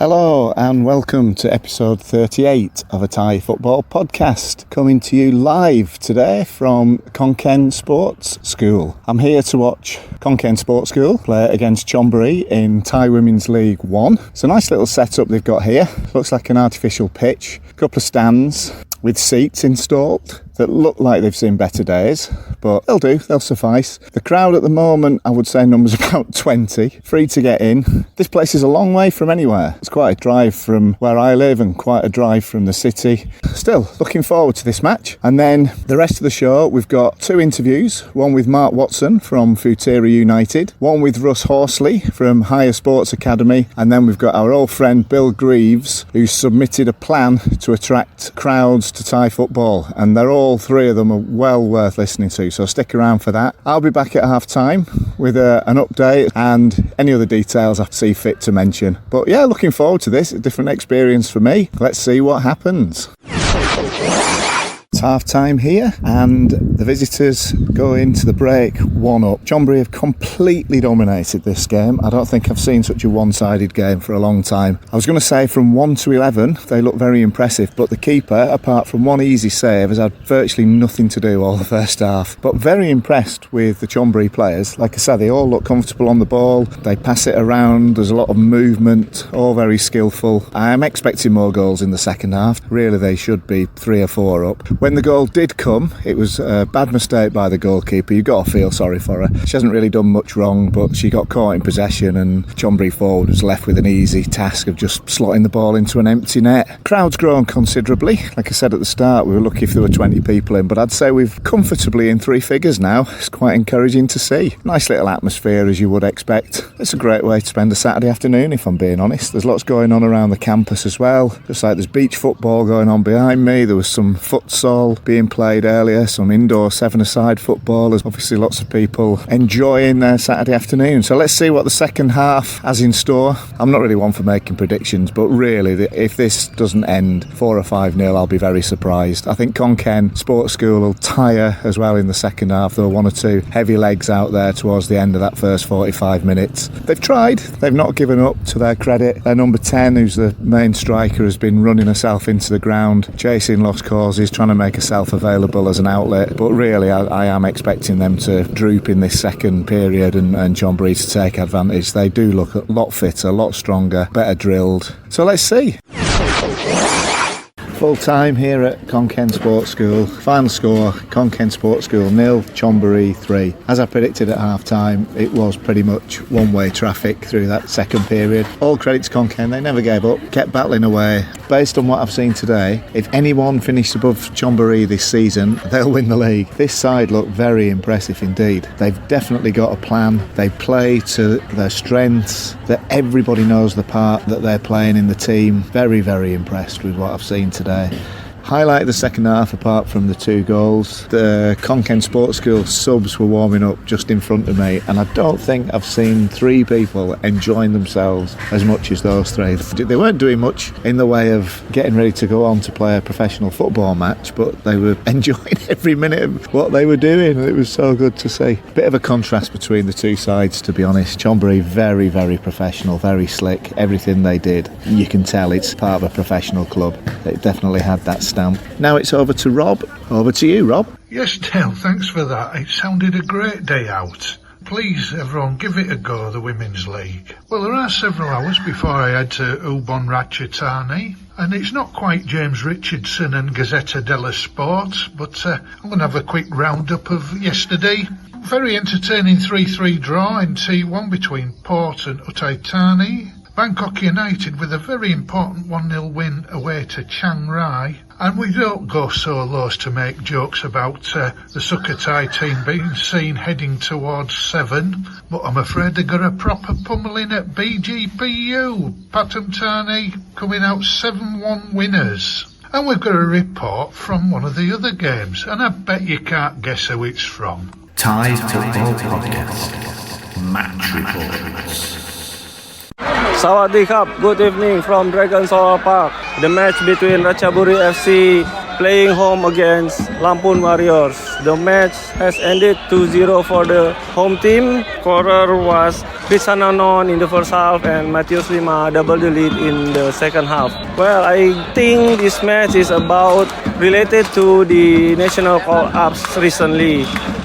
Hello and welcome to episode 38 of a Thai football podcast, coming to you live today from Khon Kaen Sports School. I'm here to watch Khon Kaen Sports School play against Chonburi in Thai Women's League 1. It's a nice little setup they've got here. Looks like an artificial pitch, a couple of stands with seats installed that look like they've seen better days, but they'll do, they'll suffice. The crowd at the moment, I would say numbers about 20, free to get in. This place is a long way from anywhere. It's quite a drive from where I live and quite a drive from the city. Still, looking forward to this match. And then the rest of the show, we've got two interviews, one with Mark Watson from Futera United, one with Russ Horsley from Higher Sports Academy, and then we've got our old friend Bill Greaves, who submitted a plan to attract crowds to Thai football, and all three of them are well worth listening to, so stick around for that. I'll be back at half time with an update and any other details I see fit to mention. But yeah, looking forward to this, a different experience for me. Let's see what happens. It's half time here and the visitors go into the break 1-up. Chonburi have completely dominated this game. I don't think I've seen such a one-sided game for a long time. I was going to say from 1 to 11 they look very impressive, but the keeper, apart from one easy save, has had virtually nothing to do all the first half. But very impressed with the Chonburi players. Like I said, they all look comfortable on the ball, they pass it around, there's a lot of movement, all very skillful. I am expecting more goals in the second half. Really, they should be 3 or 4 up. When the goal did come, it was a bad mistake by the goalkeeper. You've got to feel sorry for her. She hasn't really done much wrong, but she got caught in possession and Chonburi forward was left with an easy task of just slotting the ball into an empty net. Crowd's grown considerably. Like I said at the start, we were lucky if there were 20 people in, but I'd say we've comfortably in 3 figures now. It's quite encouraging to see. Nice little atmosphere, as you would expect. It's a great way to spend a Saturday afternoon, if I'm being honest. There's lots going on around the campus as well. Just like there's beach football going on behind me, there was some futsal being played earlier, some indoor 7-a-side football. There's obviously lots of people enjoying their Saturday afternoon. So let's see what the second half has in store. I'm not really one for making predictions, but really, if this doesn't end 4 or 5-0, I'll be very surprised. I think Khon Kaen Sports School will tire as well in the second half. There were 1 or 2 heavy legs out there towards the end of that first 45 minutes. They've tried, they've not given up, to their credit. Their number 10, who's the main striker, has been running herself into the ground, chasing lost causes, trying to make herself available as an outlet, but really I am expecting them to droop in this second period and Chonburi to take advantage. They do look a lot fitter, a lot stronger, better drilled. So let's see. Full time here at Khon Kaen Sports School. Final score, Khon Kaen Sports School 0, Chonburi 3. As I predicted at half time, it was pretty much one-way traffic through that second period. All credit to Khon Kaen, they never gave up, kept battling away. Based on what I've seen today, if anyone finished above Chonburi this season, they'll win the league. This side look very impressive indeed. They've definitely got a plan. They play to their strengths, that everybody knows the part that they're playing in the team. Very, very impressed with what I've seen today. Highlight of the second half, apart from the 2 goals, the Khon Kaen Sports School subs were warming up just in front of me, and I don't think I've seen 3 people enjoying themselves as much as those 3. They weren't doing much in the way of getting ready to go on to play a professional football match, but they were enjoying every minute of what they were doing, and it was so good to see. Bit of a contrast between the 2 sides, to be honest. Chonburi very, very professional, very slick. Everything they did, you can tell it's part of a professional club. It definitely had that stamp. Now it's over to Rob. Over to you, Rob. Yes, Dale, thanks for that. It sounded a great day out. Please, everyone, give it a go, the Women's League. Well, there are several hours before I head to Ubon Ratchathani, and it's not quite James Richardson and Gazzetta dello Sport, but I'm going to have a quick roundup of yesterday. Very entertaining 3-3 draw in T1 between Port and Uthai Thani. Bangkok United with a very important 1-0 win away to Chiang Rai. And we don't go so low as to make jokes about the Sukhothai team being seen heading towards 7, but I'm afraid they got a proper pummeling at BGPU. Pathum Thani coming out 7-1 winners. And we've got a report from one of the other games, and I bet you can't guess who it's from. Thai Football Podcast Match Reports. Sawadee Krap, good evening from Dragon Solar Park. The match between Ratchaburi FC playing home against Lampun Warriors. The match has ended 2-0 for the home team. Scorer was Krisananon in the first half and Matheus Lima doubled the lead in the second half. Well, I think this match is about related to the national call-ups recently.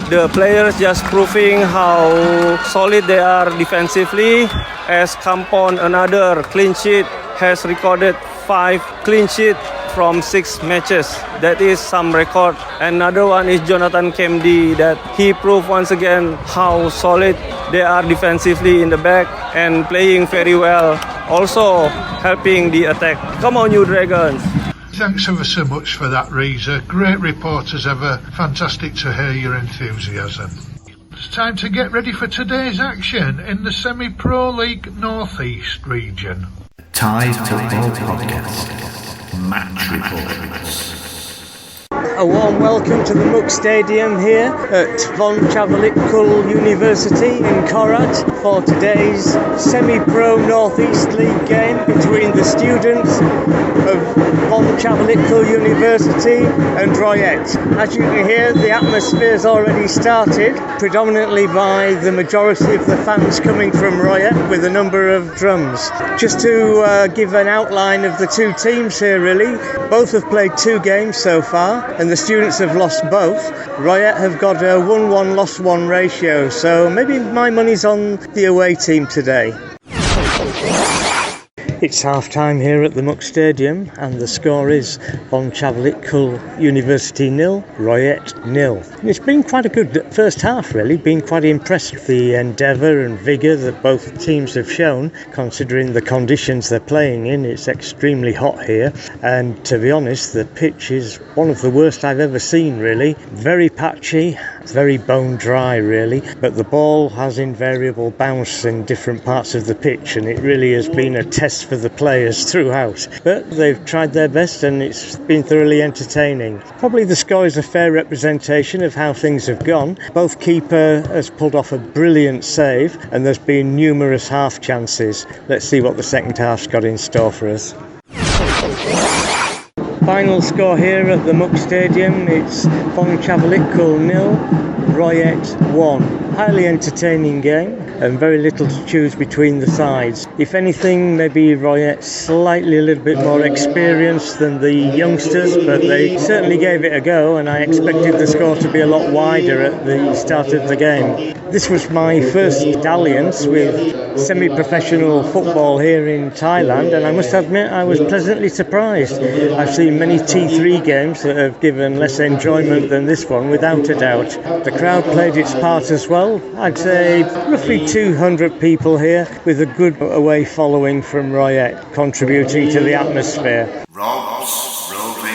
The players just proving how solid they are defensively, as Kampon, another clean sheet, has recorded 5 clean sheets from 6 matches. That is some record. Another one is Jonathan Kemdi, that he proved once again how solid they are defensively in the back and playing very well, also helping the attack. Come on, you Dragons! Thanks ever so much for that, Reza. Great report as ever. Fantastic to hear your enthusiasm. It's time to get ready for today's action in the Semi-Pro League North East region. Thai Football Podcast Match Reports. A warm welcome to the Muck Stadium here at Von Chavalitkul University in Korat for today's Semi-Pro North East League game between the students of Von Chavalitkul University and Royet. As you can hear, the atmosphere's already started, predominantly by the majority of the fans coming from Royet with a number of drums. Just to give an outline of the two teams here really, both have played 2 games so far and the students have lost both. Royet have got a 1-1 lost 1 ratio, so maybe my money's on the away team today. It's half-time here at the Muck Stadium and the score is Von Chavalitkul University 0, Royet 0. It's been quite a good first half really, been quite impressed with the endeavour and vigour that both teams have shown considering the conditions they're playing in. It's extremely hot here and to be honest the pitch is one of the worst I've ever seen really. Very patchy, very bone dry really, but the ball has invariable bounce in different parts of the pitch and it really has been a test for the players throughout, but they've tried their best and it's been thoroughly entertaining. Probably the score is a fair representation of how things have gone. Both keeper has pulled off a brilliant save and there's been numerous half chances. Let's see what the second half's got in store for us. Final score here at the Muck Stadium, it's Von Chavalitkul 0, Royet 1. Highly entertaining game and very little to choose between the sides. If anything, maybe Royet slightly a little bit more experienced than the youngsters, but they certainly gave it a go and I expected the score to be a lot wider at the start of the game. This was my first dalliance with semi-professional football here in Thailand and I must admit I was pleasantly surprised. I've seen many T3 games that have given less enjoyment than this one, without a doubt. The crowd played its part as well. I'd say roughly 200 people here with a good away following from Royet contributing to the atmosphere. Rob's Roving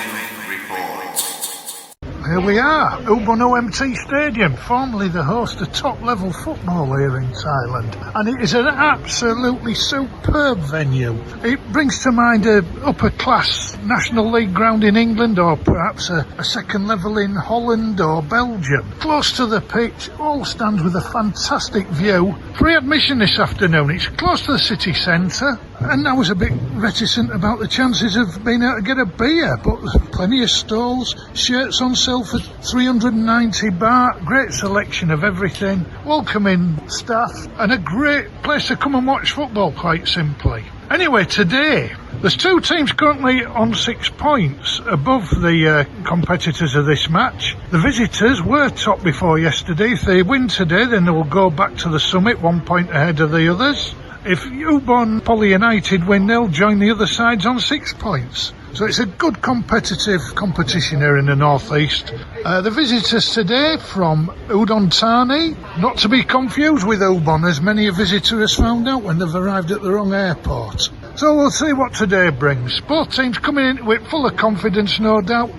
Report. Here we are, Ubon OMT Stadium, formerly the host of top-level football here in Thailand, and it is an absolutely superb venue. It brings to mind a upper-class National League ground in England, or perhaps a second level in Holland or Belgium. Close to the pitch, all stands with a fantastic view. Free admission this afternoon, it's close to the city centre, and I was a bit reticent about the chances of being able to get a beer, but there's plenty of stalls, shirts on sale for 390 baht, great selection of everything, welcoming staff, and a great place to come and watch football, quite simply. Anyway, today, there's 2 teams currently on 6 points above the competitors of this match. The visitors were top before yesterday. If they win today, then they will go back to the summit, 1 point ahead of the others. If Ubon Poly United win, they'll join the other sides on 6 points. So it's a good competitive competition here in the northeast. The visitors today from Udon Thani, not to be confused with Ubon, as many a visitor has found out when they've arrived at the wrong airport. So we'll see what today brings. Both teams coming into it full of confidence, no doubt.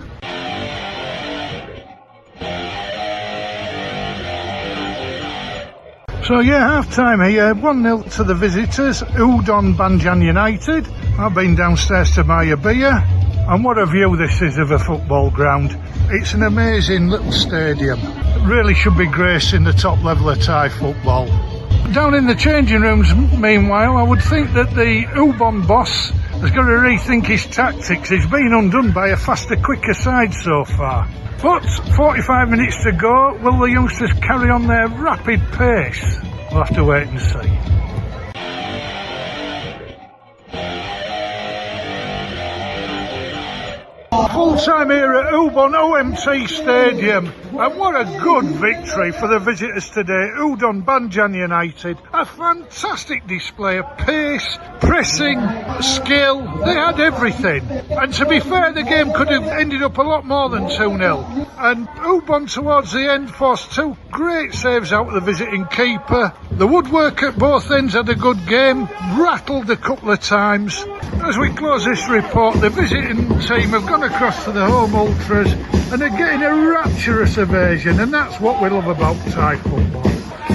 So yeah, half-time here, 1-0 to the visitors, Udon Banjan United. I've been downstairs to buy a beer. And what a view this is of a football ground. It's an amazing little stadium. It really should be gracing the top level of Thai football. Down in the changing rooms, meanwhile, I would think that the Ubon boss has got to rethink his tactics. He's been undone by a faster, quicker side so far. But 45 minutes to go. Will the youngsters carry on their rapid pace? We'll have to wait and see. Full-time here at Ubon OMT Stadium, and what a good victory for the visitors today. Udon Banjan United, a fantastic display of pace, pressing, skill. They had everything, and to be fair, the game could have ended up a lot more than 2-0. And Ubon towards the end forced two great saves out of the visiting keeper. The woodwork at both ends had a good game, rattled a couple of times. As we close this report, the visiting team have gone across to the home ultras and are getting a rapturous ovation, and that's what we love about Thai football.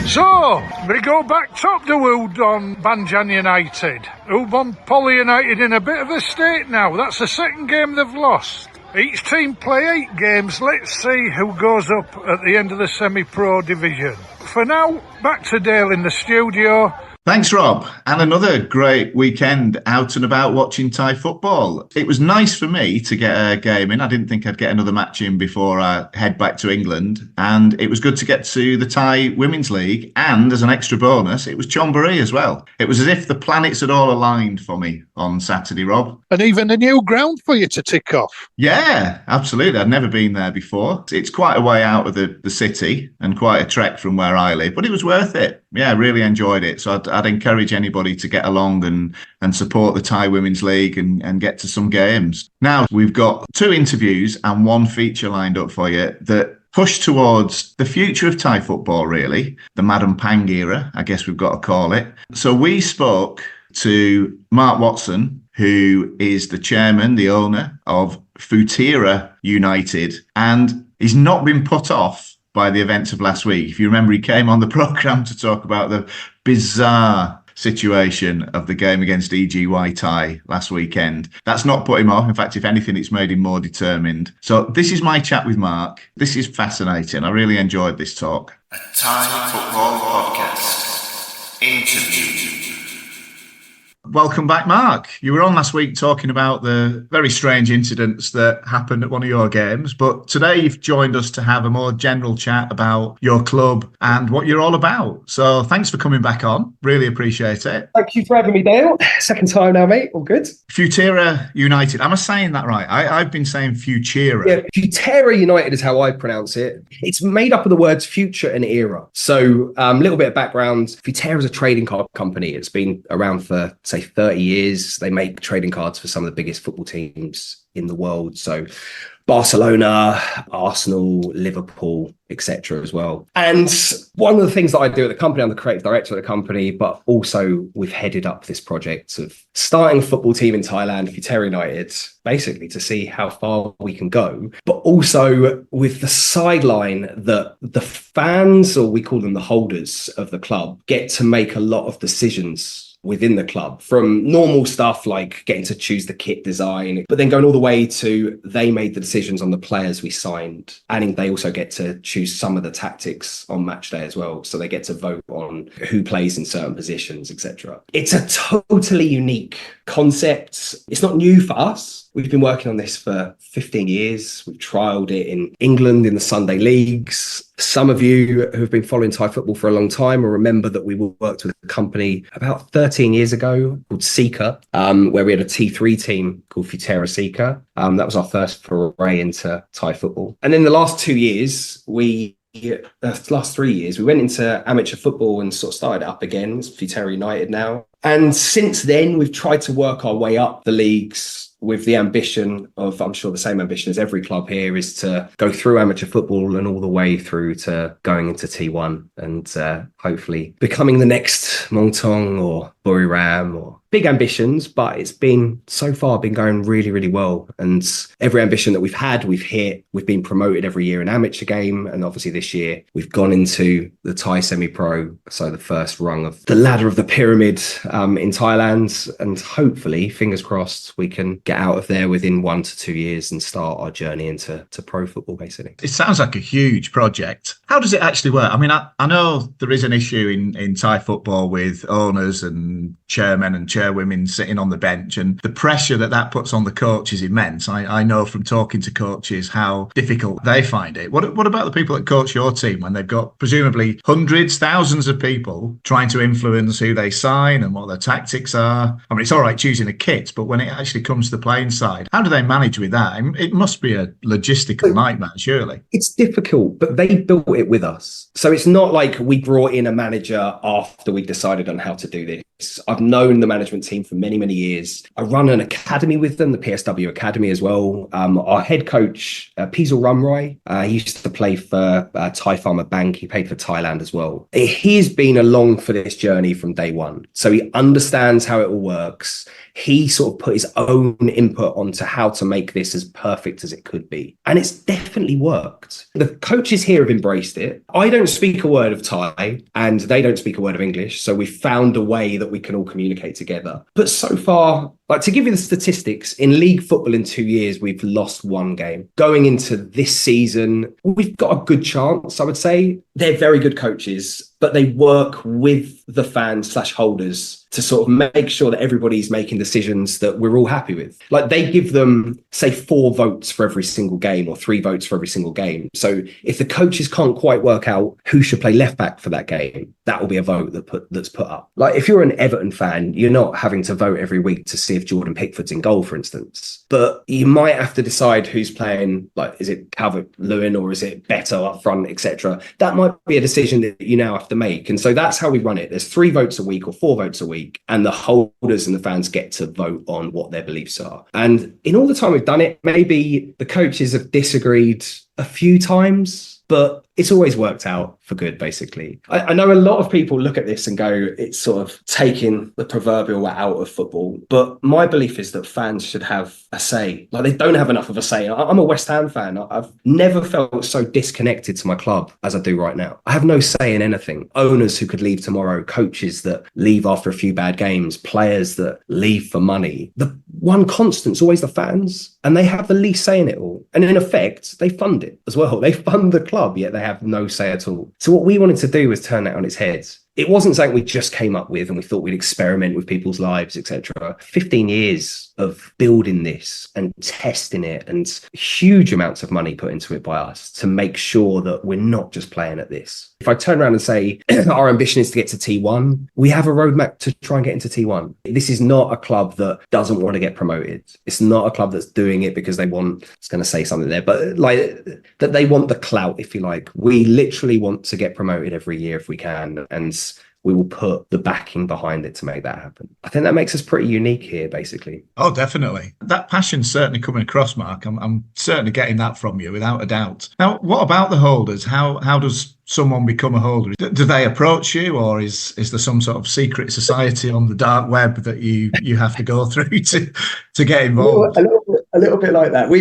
So, we go back top to Udon Banjan United. Ubon Poly United in a bit of a state now. That's the second game they've lost. Each team play 8 games. Let's see who goes up at the end of the semi-pro division. For now, back to Dale in the studio. Thanks, Rob. And another great weekend out and about watching Thai football. It was nice for me to get a game in. I didn't think I'd get another match in before I head back to England. And it was good to get to the Thai Women's League. And as an extra bonus, it was Chonburi as well. It was as if the planets had all aligned for me on Saturday, Rob. And even a new ground for you to tick off. Yeah, absolutely. I'd never been there before. It's quite a way out of the city and quite a trek from where I live, but it was worth it. Yeah, I really enjoyed it. So I'd encourage anybody to get along and support the Thai Women's League and get to some games. Now, we've got 2 interviews and 1 feature lined up for you that push towards the future of Thai football, really. The Madam Pang era, I guess we've got to call it. So we spoke to Mark Watson, who is the chairman, the owner of Futera United, and he's not been put off by the events of last week. If you remember, he came on the programme to talk about the bizarre situation of the game against EGY Thai last weekend. That's not put him off. In fact, if anything, it's made him more determined. So this is my chat with Mark. This is fascinating. I really enjoyed this talk. A Thai Football Podcast interview. Welcome back, Mark. You were on last week talking about the very strange incidents that happened at one of your games, but today you've joined us to have a more general chat about your club and what you're all about. So thanks for coming back on. Really appreciate it. Thank you for having me, Dale. Second time now, mate. All good. Futera United. Am I saying that right? I've been saying Futera. Yeah, Futera United is how I pronounce it. It's made up of the words future and era. So a little bit of background. Futera is a trading card company. It's been around for, say, 30 years. They make trading cards for some of the biggest football teams in the world. So Barcelona, Arsenal, Liverpool, etc. as well. And one of the things that I do at the company, I'm the creative director of the company, but also we've headed up this project of starting a football team in Thailand, Futera United, basically to see how far we can go, but also with the sideline that the fans, or we call them the holders of the club, get to make a lot of decisions within the club, from normal stuff like getting to choose the kit design, but then going all the way to they made the decisions on the players we signed, and they also get to choose some of the tactics on match day as well, so they get to vote on who plays in certain positions, etc. It's a totally unique concept. It's not new for us. We've been working on this for 15 years. We've trialled it in England in the Sunday leagues. Some of you who have been following Thai football for a long time will remember that we worked with a company about 13 years ago called Seeker, where we had a T3 team called Futera Seeker. That was our first foray into Thai football. And in the last 2 years, last 3 years, we went into amateur football and sort of started up again. It's Futera United now. And since then, we've tried to work our way up the leagues with the ambition of, I'm sure the same ambition as every club here, is to go through amateur football and all the way through to going into T1 and hopefully becoming the next Mongtong or Buriram or big ambitions, but it's been so far been going really, really well. And every ambition that we've had, we've hit. We've been promoted every year in amateur game. And obviously this year we've gone into the Thai semi-pro. So the first rung of the ladder of the pyramid in Thailand. And hopefully, fingers crossed, we can get out of there within 1 to 2 years and start our journey into pro football, basically. It sounds like a huge project. How does it actually work? I mean, I know there is an issue in Thai football with owners and chairmen and chairwomen sitting on the bench, and the pressure that puts on the coach is immense. I know from talking to coaches how difficult they find it. What about the people that coach your team when they've got presumably hundreds, thousands of people trying to influence who they sign and what their tactics are? I mean, it's all right choosing a kit, but when it actually comes to the playing side, how do they manage with that? I mean, it must be a logistical nightmare, surely. It's difficult, but they built it with us. So it's not like we brought in a manager after we decided on how to do this. I've known the management team for many, many years. I run an academy with them, the PSW Academy as well. Our head coach, Pizel Rumroy, he used to play for Thai Farmer Bank. He played for Thailand as well. He's been along for this journey from day one. So he understands how it all works. He sort of put his own input onto how to make this as perfect as it could be. And it's definitely worked. The coaches here have embraced it. I don't speak a word of Thai and they don't speak a word of English. So we found a way that we can all communicate together. But so far, like, to give you the statistics, in league football in 2 years, we've lost 1 game. Going into this season, we've got a good chance, I would say. They're very good coaches, but they work with the fans / holders to sort of make sure that everybody's making decisions that we're all happy with. Like, they give them, say, 4 votes for every single game or 3 votes for every single game. So if the coaches can't quite work out who should play left back for that game, that will be a vote that's put up. Like, if you're an Everton fan, you're not having to vote every week to see if Jordan Pickford's in goal, for instance. But you might have to decide who's playing, like, is it Calvert-Lewin or is it Beto up front, etc. That might be a decision that you now have to make. And so that's how we run it. There's 3 votes a week or 4 votes a week, and the holders and the fans get to vote on what their beliefs are. And in all the time we've done it, maybe the coaches have disagreed a few times, but it's always worked out for good, basically. I know a lot of people look at this and go, it's sort of taking the proverbial out of football. But my belief is that fans should have a say. Like, they don't have enough of a say. I'm a West Ham fan. I've never felt so disconnected to my club as I do right now. I have no say in anything. Owners who could leave tomorrow, coaches that leave after a few bad games, players that leave for money. The one constant's always the fans, and they have the least say in it all. And in effect, they fund it as well. They fund the club, yet they have no say at all. So what we wanted to do was turn that on its head. It wasn't something we just came up with and we thought we'd experiment with people's lives, etc. 15 years of building this and testing it, and huge amounts of money put into it by us to make sure that we're not just playing at this. If I turn around and say our ambition is to get to T1, we have a roadmap to try and get into T1. This is not a club that doesn't want to get promoted. It's not a club that's doing it because they want, I was going to say something there, but like that they want the clout, if you like. We literally want to get promoted every year if we can, and we will put the backing behind it to make that happen. I think that makes us pretty unique here, basically. Oh, definitely. That passion's certainly coming across, Mark. I'm certainly getting that from you, without a doubt. Now, what about the holders? How does someone become a holder? Do they approach you, or is there some sort of secret society on the dark web that you have to go through to get involved? A little bit like that. We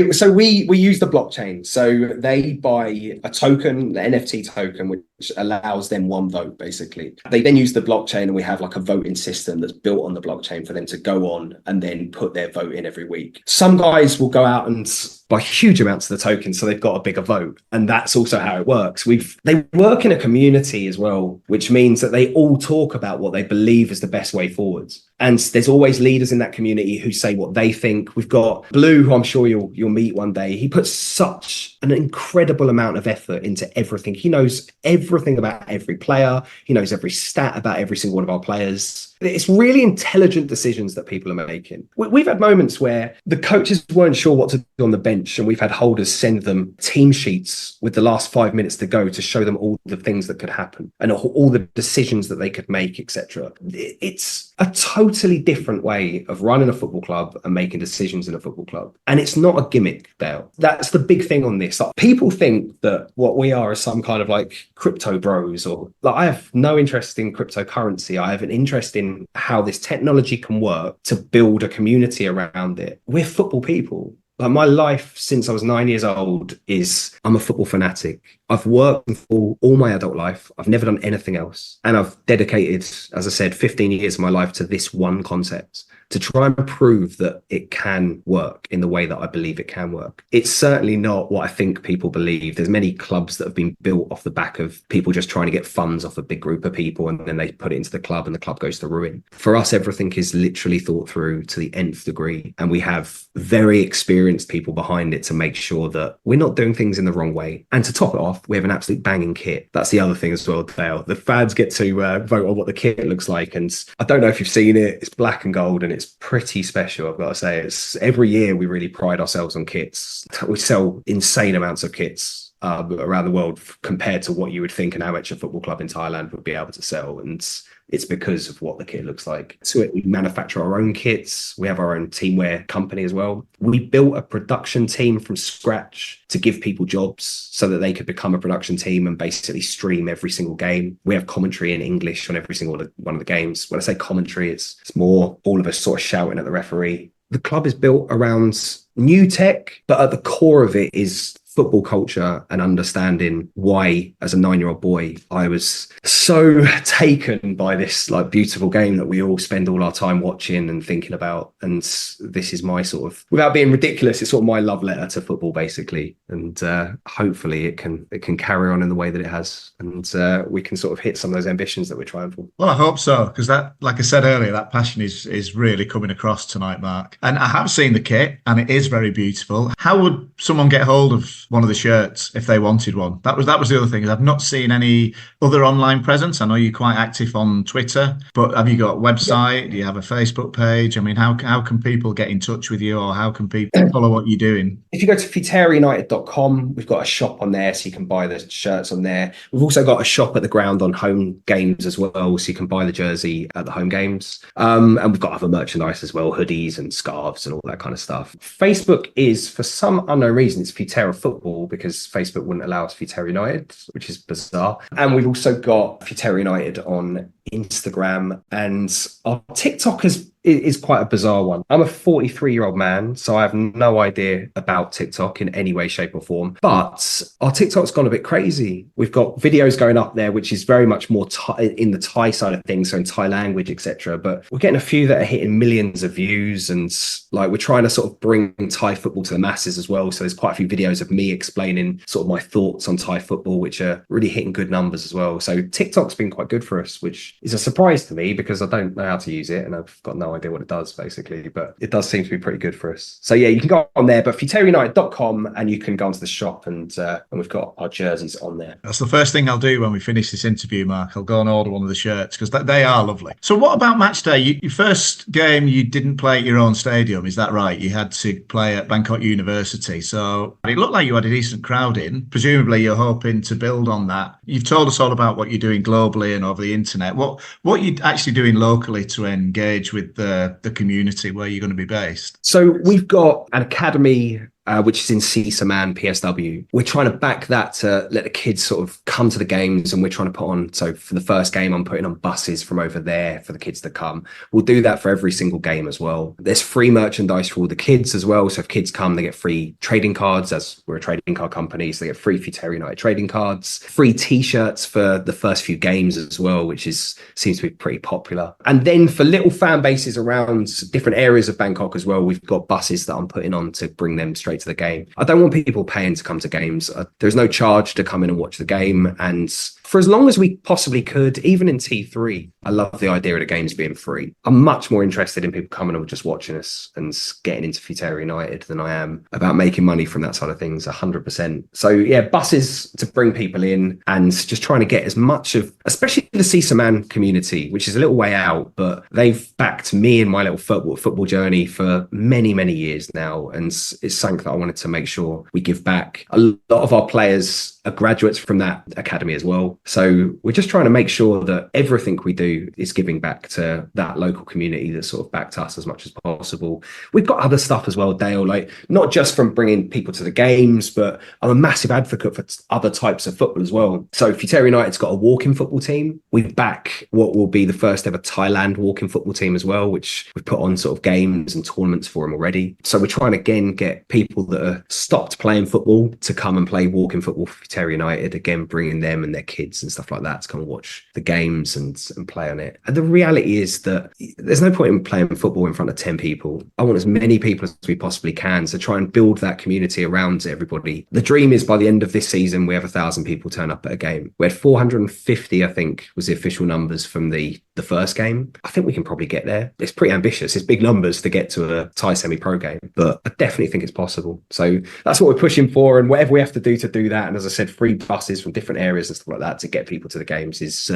use the blockchain. So they buy a token, the NFT token, which allows them 1 vote, basically. They then use the blockchain, and we have like a voting system that's built on the blockchain for them to go on and then put their vote in every week. Some guys will go out and buy huge amounts of the tokens, so they've got a bigger vote. And that's also how it works. They work in a community as well, which means that they all talk about what they believe is the best way forwards. And there's always leaders in that community who say what they think. We've got Blue, who I'm sure you'll meet one day. He puts such an incredible amount of effort into everything. He knows everything about every player. He knows every stat about every single one of our players. It's really intelligent decisions that people are making. We've had moments where the coaches weren't sure what to do on the bench bench, and we've had holders send them team sheets with the last 5 minutes to go to show them all the things that could happen and all the decisions that they could make, etc. It's a totally different way of running a football club and making decisions in a football club. And it's not a gimmick, Dale. That's the big thing on this. Like, people think that what we are is some kind of like crypto bros, or like, I have no interest in cryptocurrency. I have an interest in how this technology can work to build a community around it. We're football people. Like, my life since I was 9 years old is, I'm a football fanatic. I've worked for all my adult life. I've never done anything else. And I've dedicated, as I said, 15 years of my life to this one concept, to try and prove that it can work in the way that I believe it can work. It's certainly not what I think people believe. There's many clubs that have been built off the back of people just trying to get funds off a big group of people, and then they put it into the club and the club goes to ruin. For us, everything is literally thought through to the nth degree. And we have very experienced people behind it to make sure that we're not doing things in the wrong way. And to top it off, we have an absolute banging kit. That's the other thing as well, Dale. The fans get to vote on what the kit looks like. And I don't know if you've seen it. It's black and gold, and it's pretty special, I've got to say. It's every year we really pride ourselves on kits. We sell insane amounts of kits around the world compared to what you would think an amateur football club in Thailand would be able to sell. And it's because of what the kit looks like. So we manufacture our own kits. We have our own teamwear company as well. We built a production team from scratch to give people jobs so that they could become a production team and basically stream every single game. We have commentary in English on every single one of the games. When I say commentary, it's more all of us sort of shouting at the referee. The club is built around new tech, but at the core of it is football culture and understanding why, as a 9-year-old boy, I was so taken by this like beautiful game that we all spend all our time watching and thinking about. And this is my sort of, without being ridiculous, it's sort of my love letter to football, basically. And hopefully it can carry on in the way that it has, and we can sort of hit some of those ambitions that we're trying for. Well, I hope so, because that, like I said earlier, that passion is really coming across tonight, Mark. And I have seen the kit, and it is very beautiful. How would someone get hold of one of the shirts if they wanted one? That was the other thing. I've not seen any other online presence. I know you're quite active on Twitter, but have you got a website? Do you have a Facebook page? I mean, how can people get in touch with you, or how can people follow what you're doing? If you go to futeriunited.com, we've got a shop on there, so you can buy the shirts on there. We've also got a shop at the ground on home games as well, so you can buy the jersey at the home games. And we've got other merchandise as well, hoodies and scarves and all that kind of stuff. Facebook is, for some unknown reason, it's Futera Football, because Facebook wouldn't allow us Futera United, which is bizarre. And we've also got Futera United on Instagram, and our TikTok is quite a bizarre one. I'm a 43-year-old man, so I have no idea about TikTok in any way, shape or form. But our TikTok's gone a bit crazy. We've got videos going up there, which is very much more in the Thai side of things, so in Thai language, etc. But we're getting a few that are hitting millions of views, and like we're trying to sort of bring Thai football to the masses as well. So there's quite a few videos of me explaining sort of my thoughts on Thai football, which are really hitting good numbers as well. So TikTok's been quite good for us, which is a surprise to me because I don't know how to use it and I've got no idea what it does, basically, but it does seem to be pretty good for us. So yeah, you can go on there, but futeriunited.com, and you can go onto the shop, and we've got our jerseys on there. That's the first thing I'll do when we finish this interview, Mark. I'll go and order one of the shirts, because they are lovely. So what about match day? Your first game, you didn't play at your own stadium, is that right? You had to play at Bangkok University. So it looked like you had a decent crowd in. Presumably you're hoping to build on that. You've told us all about what you're doing globally and over the internet. What are you actually doing locally to engage with the community where you're going to be based? So we've got an academy which is in Seasaman, PSW. We're trying to back that to let the kids sort of come to the games, and we're trying to put on, so for the first game, I'm putting on buses from over there for the kids to come. We'll do that for every single game as well. There's free merchandise for all the kids as well. So if kids come, they get free trading cards, as we're a trading card company, so they get free Futera United trading cards, free t-shirts for the first few games as well, which seems to be pretty popular. And then for little fan bases around different areas of Bangkok as well, we've got buses that I'm putting on to bring them straight to the game. I don't want people paying to come to games. There's no charge to come in and watch the game, and for as long as we possibly could, even in T3, I love the idea of the games being free. I'm much more interested in people coming and just watching us and getting into Futerra United than I am about making money from that side of things, 100%. So yeah, buses to bring people in and just trying to get as much of, especially the Sisaman community, which is a little way out, but they've backed me in my little football journey for many, many years now. And it's something that I wanted to make sure we give back. A lot of our players are graduates from that academy as well. So we're just trying to make sure that everything we do is giving back to that local community that sort of backed us as much as possible. We've got other stuff as well, Dale, like not just from bringing people to the games, but I'm a massive advocate for other types of football as well. So Futerra United's got a walking football team. We back what will be the first ever Thailand walking football team as well, which we've put on sort of games and tournaments for them already. So we're trying to again get people that are stopped playing football to come and play walking football for Futerra United, again bringing them and their kids and stuff like that to come and watch the games and play on it. And the reality is that there's no point in playing football in front of 10 people. I want as many people as we possibly can, so try and build that community around everybody. The dream is by the end of this season we have 1,000 people turn up at a game. We had 450, I think, was the official numbers from the first game. I think we can probably get there. It's pretty ambitious. It's big numbers to get to a Thai semi-pro game, but I definitely think it's possible. So that's what we're pushing for, and whatever we have to do that. And as I said, free buses from different areas and stuff like that to get people to the games is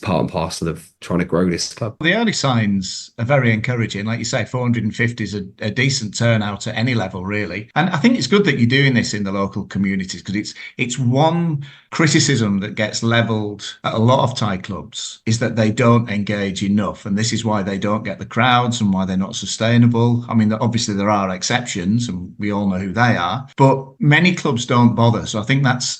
part and parcel of trying to grow this club. The early signs are very encouraging. Like you say, 450 is a decent turnout at any level, really. And I think it's good that you're doing this in the local communities, because it's one criticism that gets levelled at a lot of Thai clubs is that they don't engage enough. And this is why they don't get the crowds and why they're not sustainable. I mean, obviously there are exceptions and we all know who they are, but many clubs don't bother. So I think that's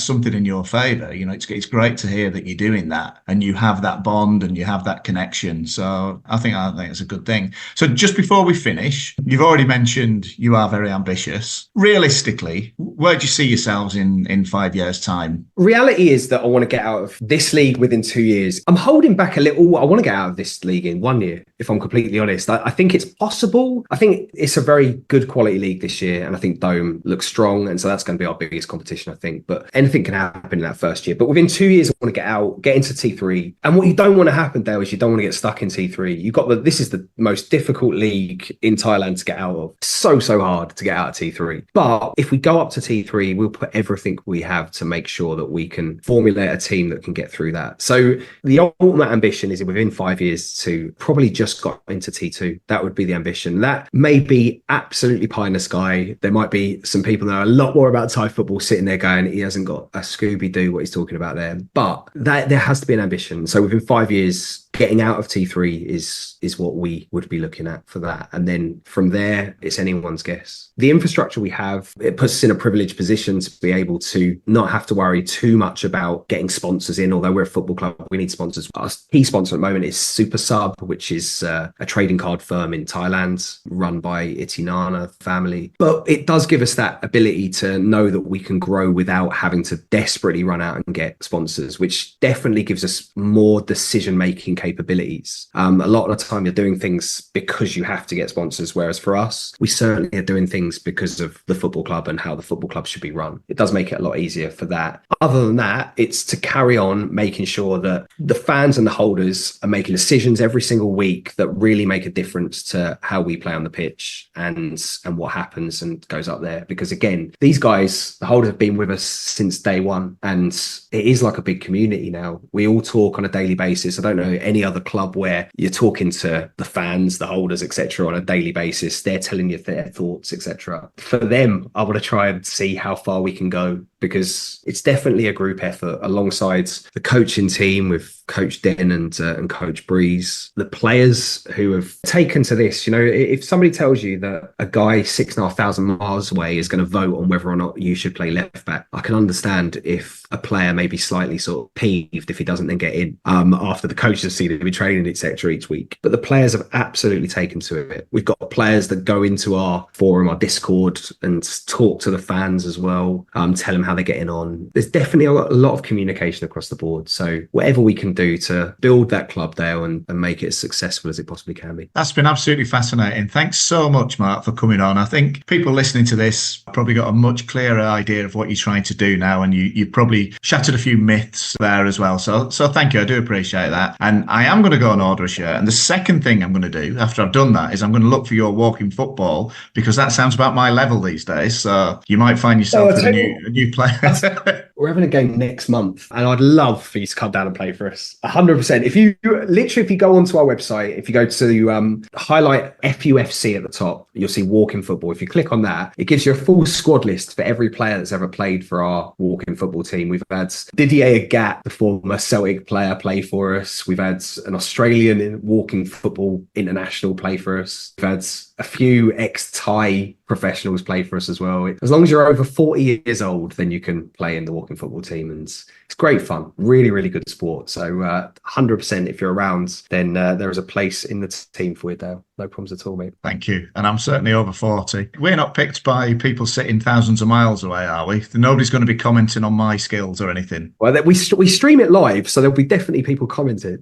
something in your favour. You know, it's great to hear that you're doing that and you have that bond and you have that connection. So I think it's a good thing. So just before we finish, you've already mentioned you are very ambitious. Realistically, where do you see yourselves in 5 years' time? Reality is that I want to get out of this league within 2 years. I'm holding back a little. I want to get out of this league in 1 year, if I'm completely honest. I think it's possible. I think it's a very good quality league this year, and I think Dome looks strong, and so that's going to be our biggest competition, I think. But anything can happen in that first year. But within 2 years, I want to get out, get into T3. And what you don't want to happen, Dale, is you don't want to get stuck in T3. This is the most difficult league in Thailand to get out of. So hard to get out of T3. But if we go up to T3, we'll put everything we have to make sure that we can formulate a team that can get through that. So the ultimate ambition is within 5 years to probably just got into T2. That would be the ambition. That may be absolutely pie in the sky. There might be some people that know a lot more about Thai football sitting there going, he hasn't got a Scooby-Doo what he's talking about there. But there has to be an ambition. So within 5 years, getting out of T3 is what we would be looking at for that. And then from there, it's anyone's guess. The infrastructure we have, it puts us in a privileged position to be able to not have to worry too much about getting sponsors in. Although we're a football club, we need sponsors. Our key sponsor at the moment is Super Sub, which is a trading card firm in Thailand run by Itinana family. But it does give us that ability to know that we can grow without having to desperately run out and get sponsors, which definitely gives us more decision-making capabilities. A lot of the time you're doing things because you have to get sponsors, whereas for us, we certainly are doing things because of the football club and how the football club should be run. It does make it a lot easier for that. Other than that, it's to carry on making sure that the fans and the holders are making decisions every single week that really make a difference to how we play on the pitch and what happens and goes up there. Because again, these guys, the holders, have been with us since day one, and it is like a big community now. We all talk on a daily basis. I don't know any other club where you're talking to the fans, the holders, etc. on a daily basis. They're telling you their thoughts, etc. For them, I want to try and see how far we can go, because it's definitely a group effort alongside the coaching team with Coach Den and Coach Breeze. The players who have taken to this, you know, if somebody tells you that a guy 6,500 miles away is going to vote on whether or not you should play left back, I can understand if a player may be slightly sort of peeved if he doesn't then get in after the coaches see that he'll be training, etc. each week. But the players have absolutely taken to it. We've got players that go into our forum, our Discord, and talk to the fans as well, tell them how how they're getting on. There's definitely a lot of communication across the board. So whatever we can do to build that club there and make it as successful as it possibly can be. That's been absolutely fascinating. Thanks so much, Mark, for coming on. I think people listening to this probably got a much clearer idea of what you're trying to do now, and you've probably shattered a few myths there as well. So thank you. I do appreciate that. And I am going to go and order a shirt. And the second thing I'm going to do after I've done that is I'm going to look for your Walking Football, because that sounds about my level these days. So you might find yourself with a new player. We're having a game next month, and I'd love for you to come down and play for us. 100%. If you go onto our website, if you go to highlight FUFC at the top, you'll see Walking Football. If you click on that, it gives you a full squad list for every player that's ever played for our Walking Football team. We've had Didier Agat, the former Celtic player, play for us. We've had an Australian Walking Football international play for us. We've had a few ex-Thai professionals play for us as well. As long as you're over 40 years old, then you can play in the Walking Football team, and it's great fun. Really, really good sport. So 100%, if you're around, then there is a place in the team for you, Dale. No problems at all, mate. Thank you. And I'm certainly over 40. We're not picked by people sitting thousands of miles away, are we? Nobody's going to be commenting on my skills or anything. Well, we stream it live, so there'll be definitely people commenting.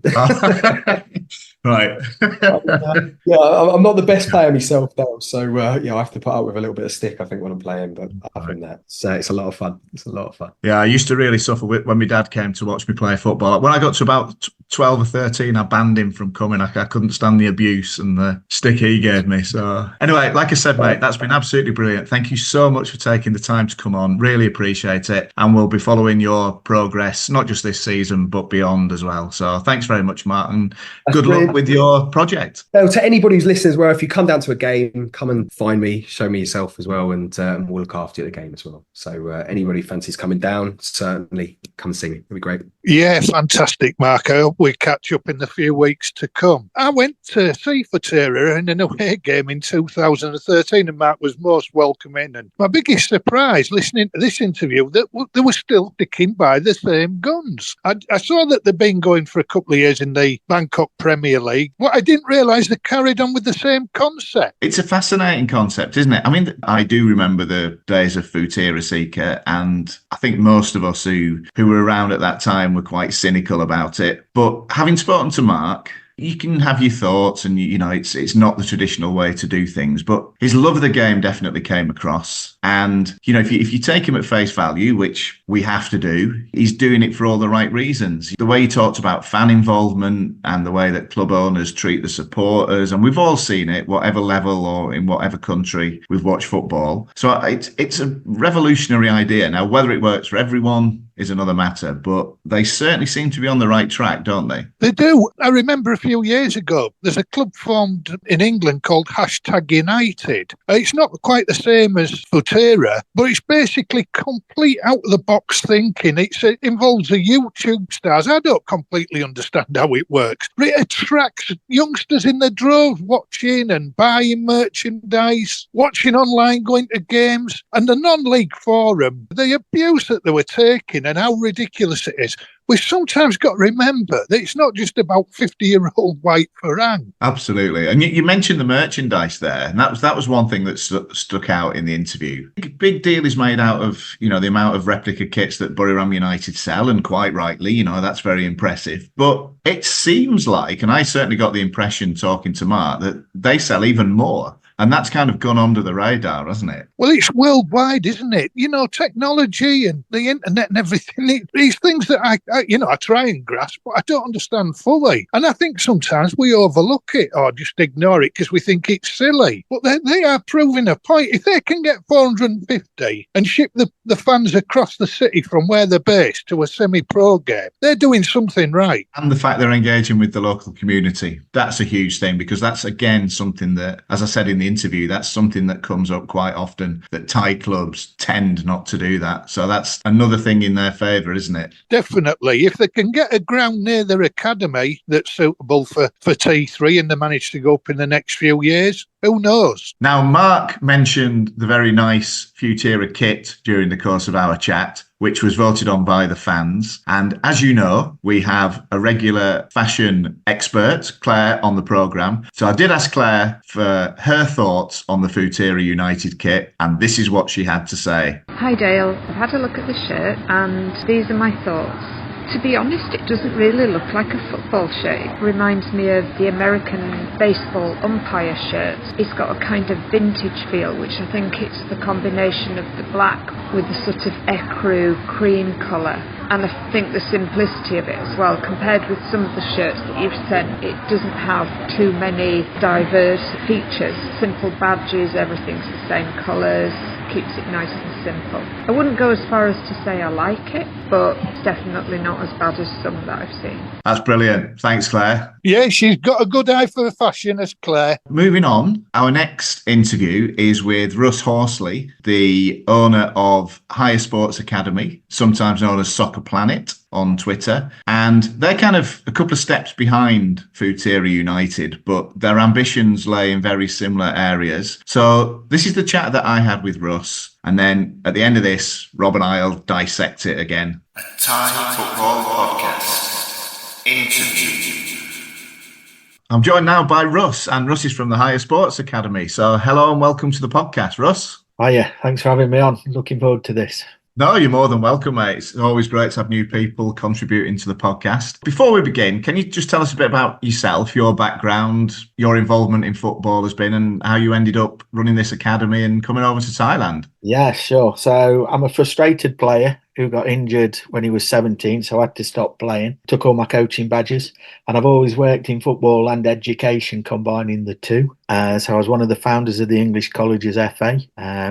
Right. I'm not the best player myself, though, so I have to put up with a little bit of stick, I think, when I'm playing. But other than that, it's a lot of fun. It's a lot of fun. Yeah, I used to really suffer with when my dad came to watch me play football. When I got to about 12 or 13, I banned him from coming. I couldn't stand the abuse and the stick he gave me. So anyway, like I said, mate, that's been absolutely brilliant. Thank you so much for taking the time to come on. Really appreciate it. And we'll be following your progress, not just this season, but beyond as well. So thanks very much, Mark, and good luck with your project. Well, to anybody who's listening as well, if you come down to a game, come and find me, show me yourself as well, and we'll look after you at the game as well. So anybody fancies coming down, certainly come and see me. It'll be great. Yeah, fantastic, Mark. I hope we catch up in the few weeks to come. I went to see Forterra in an away game in 2013, and Mark was most welcoming. And my biggest surprise listening to this interview, that they were still sticking by the same guns. I saw that they've been going for a couple of years in the Bangkok Premier League. What I didn't realise, they carried on with the same concept. It's a fascinating concept, isn't it? I mean, I do remember the days of Futera Seeker, and I think most of us who were around at that time were quite cynical about it. But having spoken to Mark, you can have your thoughts, and it's not the traditional way to do things, but his love of the game definitely came across. And if you take him at face value, which we have to do, he's doing it for all the right reasons. The way he talked about fan involvement and the way that club owners treat the supporters, and we've all seen it, whatever level or in whatever country we've watched football. So it's a revolutionary idea. Now, whether it works for everyone is another matter, but they certainly seem to be on the right track, don't they? They do. I remember a few years ago, there's a club formed in England called #United. It's not quite the same as Futera, but it's basically complete out-of-the-box thinking. It involves the YouTube stars. I don't completely understand how it works, but it attracts youngsters in the droves watching and buying merchandise, watching online, going to games. And the non-league forum, the abuse that they were taking and how ridiculous it is. We've sometimes got to remember that it's not just about 50-year-old white Farang. Absolutely. And you mentioned the merchandise there, and that was one thing that stuck out in the interview. Big deal is made out of, the amount of replica kits that Buriram United sell, and quite rightly, that's very impressive. But it seems like, and I certainly got the impression talking to Mark, that they sell even more. And that's kind of gone under the radar, hasn't it? Well, it's worldwide, isn't it? Technology and the internet and everything. These things that I try and grasp, but I don't understand fully. And I think sometimes we overlook it or just ignore it because we think it's silly. But they are proving a point. If they can get 450 and ship the fans across the city from where they're based to a semi-pro game, they're doing something right. And the fact they're engaging with the local community, that's a huge thing, because that's, again, something that, as I said in the interview, that's something that comes up quite often, that Thai clubs tend not to do that. So that's another thing in their favour, isn't it? Definitely. If they can get a ground near their academy that's suitable for T3 and they manage to go up in the next few years, who knows? Now, Mark mentioned the very nice Futera kit during the course of our chat. which was voted on by the fans. And as you know, we have a regular fashion expert, Claire, on the programme. So I did ask Claire for her thoughts on the Futera United kit, and this is what she had to say. Hi Dale, I've had a look at the shirt and these are my thoughts. To be honest, it doesn't really look like a football shirt. It reminds me of the American baseball umpire shirts. It's got a kind of vintage feel, which I think it's the combination of the black with the sort of ecru cream colour. And I think the simplicity of it as well, compared with some of the shirts that you've sent, it doesn't have too many diverse features. Simple badges, everything's the same colours, keeps it nice and simple. I wouldn't go as far as to say I like it, but it's definitely not as bad as some that I've seen. That's brilliant. Thanks, Claire. Yeah, she's got a good eye for fashion, as Claire. Moving on, our next interview is with Russ Horsley, the owner of Higher Sports Academy, sometimes known as Soccer Planet on Twitter. And they're kind of a couple of steps behind Futera United, but their ambitions lay in very similar areas. So this is the chat that I had with Russ. And then at the end of this, Rob and I'll dissect it again. A Thai Football Podcast. Interview. I'm joined now by Russ, and Russ is from the Higher Sports Academy. So hello and welcome to the podcast, Russ. Hiya, thanks for having me on. Looking forward to this. No, you're more than welcome, mate. It's always great to have new people contributing to the podcast. Before we begin, can you just tell us a bit about yourself, your background, your involvement in football has been, and how you ended up running this academy and coming over to Thailand? Yeah, sure. So I'm a frustrated player who got injured when he was 17, so I had to stop playing. Took all my coaching badges, and I've always worked in football and education, combining the two. So I was one of the founders of the English Colleges FA,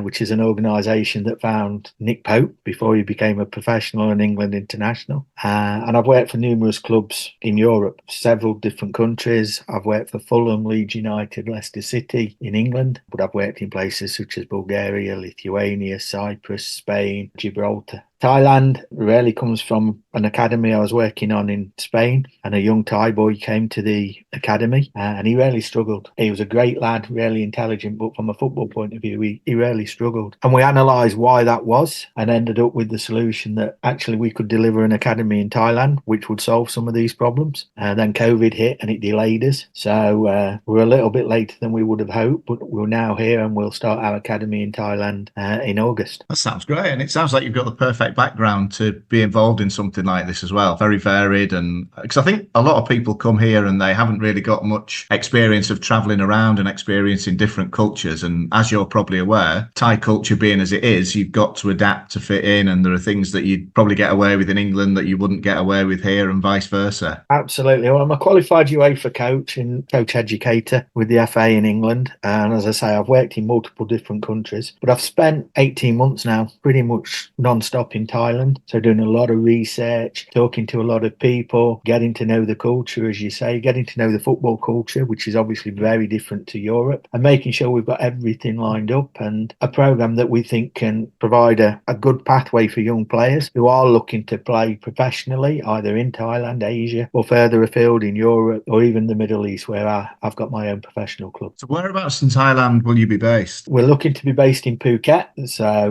which is an organisation that found Nick Pope before he became a professional and England international. And I've worked for numerous clubs in Europe, several different countries. I've worked for Fulham, Leeds United, Leicester City in England, but I've worked in places such as Bulgaria, Lithuania, Cyprus, Spain, Gibraltar. Thailand really comes from an academy I was working on in Spain, and a young Thai boy came to the academy and he really struggled. He was a great lad, really intelligent, but from a football point of view, he really struggled. And we analysed why that was and ended up with the solution that actually we could deliver an academy in Thailand which would solve some of these problems. Then COVID hit and it delayed us. So we're a little bit later than we would have hoped, but we're now here and we'll start our academy in Thailand in August. That sounds great. And it sounds like you've got the perfect background to be involved in something like this as well. Very varied. And because I think a lot of people come here and they haven't really got much experience of travelling around and experiencing different cultures. And as you're probably aware, Thai culture being as it is, you've got to adapt to fit in. And there are things that you'd probably get away with in England that you wouldn't get away with here, and vice versa. Absolutely. Well, I'm a qualified UEFA coach and coach educator with the FA in England. And as I say, I've worked in multiple different countries, but I've spent 18 months now pretty much non-stop in Thailand. So doing a lot of research, talking to a lot of people, getting to know the culture, as you say, getting to know the football culture, which is obviously very different to Europe, and making sure we've got everything lined up and a programme that we think can provide a good pathway for young players who are looking to play professionally, either in Thailand, Asia, or further afield in Europe, or even the Middle East, where I've got my own professional club. So whereabouts in Thailand will you be based? We're looking to be based in Phuket,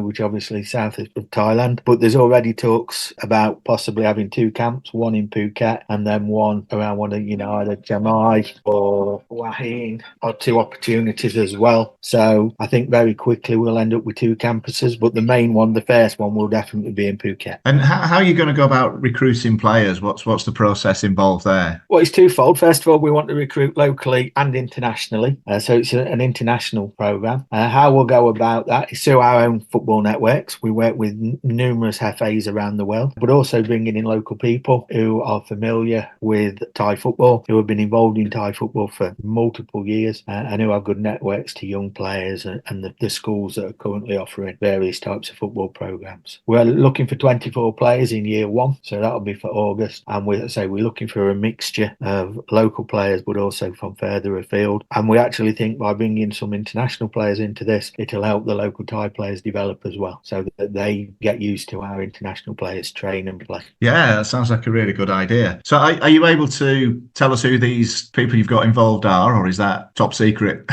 which obviously south of Thailand, but there's already talks about possibly having two camps, one in Phuket and then one around one of, either Jamai or Wahin, or two opportunities as well. So I think very quickly we'll end up with two campuses, but the main one, the first one, will definitely be in Phuket. And how are you going to go about recruiting players? What's the process involved there? Well, it's twofold. First of all, we want to recruit locally and internationally. So it's an international programme. How we'll go about that is through our own football networks. We work with numerous FAs around the world, but also bringing in local people who are familiar with Thai football, who have been involved in Thai football for multiple years, and who have good networks to young players and the schools that are currently offering various types of football programmes. We're looking for 24 players in year one, so that'll be for August. And we're looking for a mixture of local players, but also from further afield. And we actually think by bringing some international players into this, it'll help the local Thai players develop as well, so that they get used to our international players train and play. Yeah, that sounds like a really good idea. So are you able to tell us who these people you've got involved are, or is that top secret?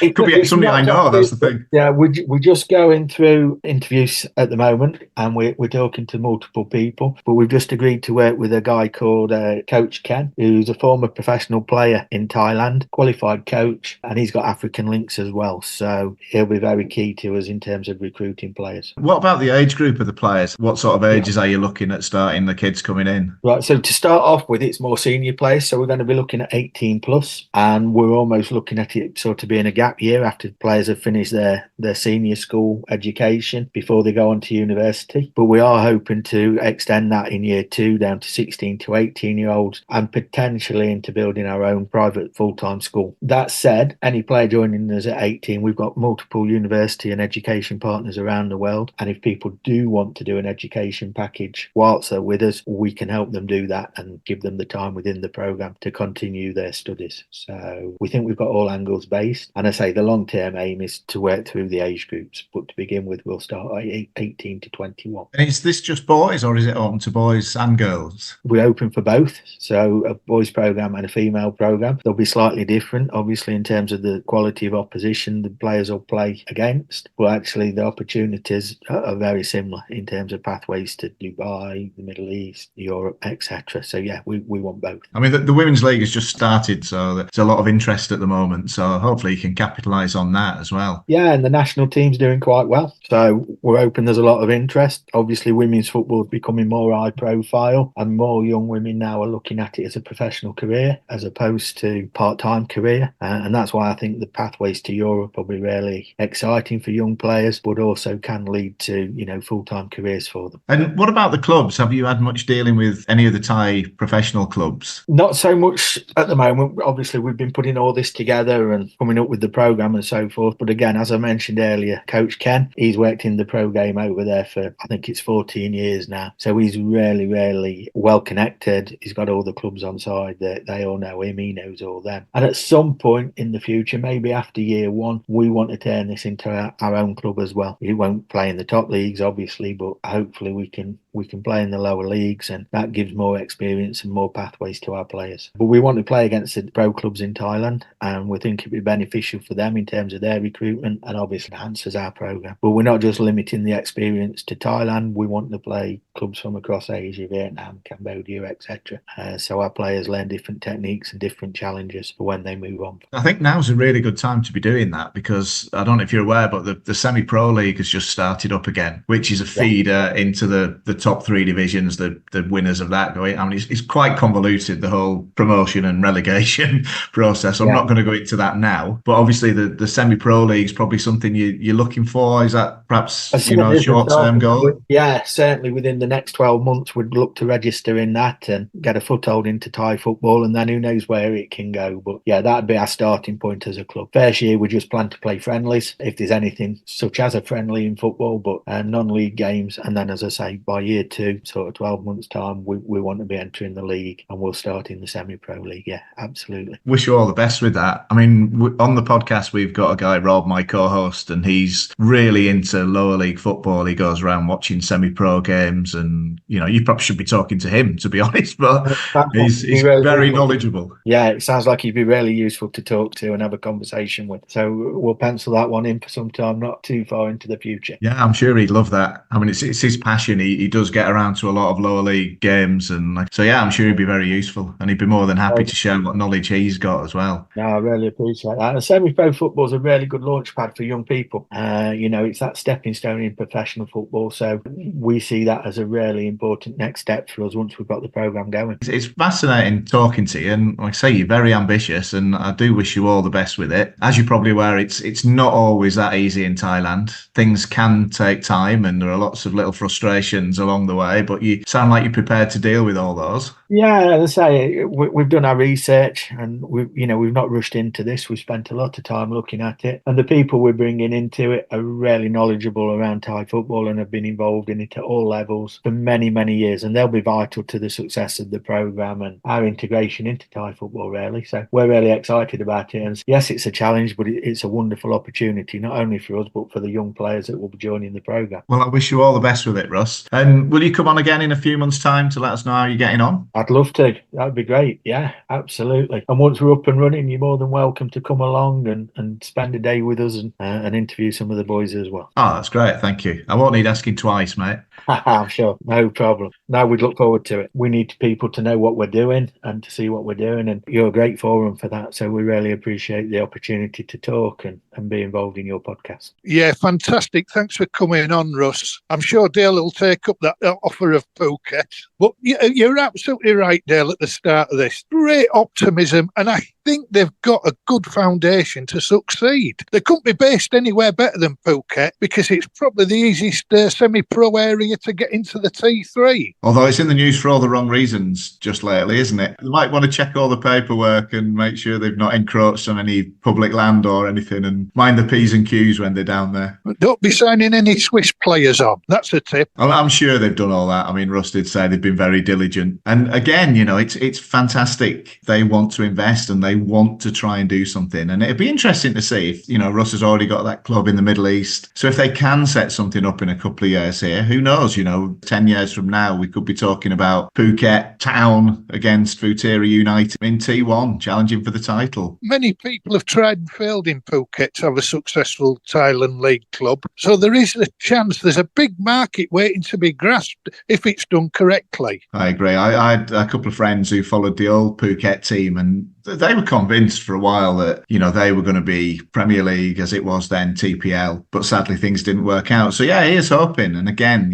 Could be somebody I know, that's the thing. Yeah, we're just going through interviews at the moment, and we're talking to multiple people, but we've just agreed to work with a guy called Coach Ken, who's a former professional player in Thailand, qualified coach, and he's got African links as well. So he'll be very key to us in terms of recruiting players. What about the age group of the players? What sort of ages are you looking at starting the kids coming in? Right, so to start off with, it's more senior players. So we're going to be looking at 18 plus, and we're almost looking at it sort of being a gap year after players have finished their senior school education before they go on to university. But we are hoping to extend that in year 2 down to 16 to 18-year-olds and potentially into building our own private full-time school. That said, any player joining us at 18, we've got multiple university and education partners around the world. And if people do want to do an education package whilst they're with us, we can help them do that and give them the time within the programme to continue their studies. So we think we've got all angles based. And I say the long-term aim is to work through the age groups. But to begin with, we'll start at 18 to 21. And is this just boys, or is it open to boys and girls? We're open for both. So a boys programme and a female programme. They'll be slightly different, obviously, in terms of the quality of opposition the players will play against. But actually, the opportunities are very similar in terms of pathways to Dubai, the Middle East, Europe, etc. So yeah, we want both. I mean, the Women's League has just started, so there's a lot of interest at the moment. So hopefully you can capitalise on that as well. Yeah, and the national team's doing quite well. So we're hoping there's a lot of interest. Obviously, women's football is becoming more high profile, and more young women now are looking at it as a professional career as opposed to part-time career. And that's why I think the pathways to Europe will be really exciting for young players, but also can lead to, full-time careers for them. And what about the clubs? Have you had much dealing with any of the Thai professional clubs? Not so much at the moment. Obviously, we've been putting all this together and coming up with the programme and so forth. But again, as I mentioned earlier, Coach Ken, he's worked in the pro game over there for, I think it's 14 years now. So he's really, really well connected. He's got all the clubs on side. They all know him. He knows all them. And at some point in the future, maybe after year 1, we want to turn this into our own club as well. We won't play in the top leagues, obviously, but hopefully we can play in the lower leagues, and that gives more experience and more pathways to our players. But we want to play against the pro clubs in Thailand, and we think it'd be beneficial for them in terms of their recruitment and obviously enhances our programme. But we're not just limiting the experience to Thailand. We want to play clubs from across Asia, Vietnam, Cambodia, etc. So our players learn different techniques and different challenges for when they move on. I think now's a really good time to be doing that, because I don't know if you're aware, but the semi-pro league has just started up again, which is a feeder into the top 3 divisions, the winners of that going. I mean, it's quite convoluted, the whole promotion and relegation process. I'm not going to go into that now, but obviously the semi-pro league is probably something you're looking for. Is that perhaps a short-term goal? Yeah, certainly within the next 12 months, we'd look to register in that and get a foothold into Thai football, and then who knows where it can go. But yeah, that'd be our starting point as a club. First year, we just plan to play friendlies, if there's anything such as a friendly in football, but non-league games. And then, as I say, by year 2, sort of 12 months' time, we want to be entering the league, and we'll start in the semi-pro league. Yeah, absolutely. Wish you all the best with that. I mean, on the podcast, we've got a guy, Rob, my co-host, and he's really into lower league football. He goes around watching semi-pro games, and, you probably should be talking to him, to be honest, but he's really very knowledgeable. Yeah, it sounds like he'd be really useful to talk to and have a conversation with. So we'll pencil that one in for some time, not too far into the future. Yeah, I'm sure he'd love that. I mean, it's his passion. He does get around to a lot of lower league games, and so yeah, I'm sure he'd be very useful, and he'd be more than happy to share what knowledge he's got as well. No, I really appreciate that. And semi-pro football is a really good launch pad for young people. It's that stepping stone in professional football. So we see that as a really important next step for us once we've got the programme going. It's fascinating talking to you, and like I say, you're very ambitious, and I do wish you all the best with it. As you're probably aware, it's not always that easy in Thailand. Things can take time, and there are lots of little frustrations along the way, but you sound like you're prepared to deal with all those. Yeah, as I say, we've done our research, and we've not rushed into this. We've spent a lot of time looking at it, and the people we're bringing into it are really knowledgeable around Thai football and have been involved in it at all levels for many, many years, and they'll be vital to the success of the programme and our integration into Thai football, really. So we're really excited about it, and yes, it's a challenge, but it's a wonderful opportunity, not only for us, but for the young players that will be joining the programme. Well, I wish you all the best with it, Russ. And Will you come on again in a few months' time to let us know how you're getting on? I'd love to. That'd be great. Yeah, absolutely. And once we're up and running, you're more than welcome to come along and spend a day with us and interview some of the boys as well. Oh, that's great. Thank you. I won't need asking twice, mate. I'm sure. No problem. No, we'd look forward to it. We need people to know what we're doing and to see what we're doing. And you're a great forum for that. So we really appreciate the opportunity to talk and be involved in your podcast. Yeah, fantastic. Thanks for coming on, Russ. I'm sure Dale will take up that offer of Phuket. But you're absolutely right, Dale, at the start of this. Great optimism, and I think they've got a good foundation to succeed. They couldn't be based anywhere better than Phuket because it's probably the easiest semi-pro area to get into the T3. Although it's in the news for all the wrong reasons just lately, isn't it? They might want to check all the paperwork and make sure they've not encroached on any public land or anything, and mind the P's and Q's when they're down there. But don't be signing any Swiss players on. That's a tip. I'm sure they've done all that. I mean, Russ did say they've been very diligent. And again, it's fantastic. They want to invest and they want to try and do something. And it'd be interesting to see if, Russ has already got that club in the Middle East. So if they can set something up in a couple of years here, who knows, 10 years from now, we could be talking about Phuket Town against Futera United in T1, challenging for the title. Many people have tried and failed in Phuket to have a successful Thailand League club. So there is a chance, there's a big market waiting to be grasped if it's done correctly. I agree. I had a couple of friends who followed the old Phuket team, and they were convinced for a while that, they were going to be Premier League as it was then, TPL. But sadly, things didn't work out. So, yeah, here's hoping. And again,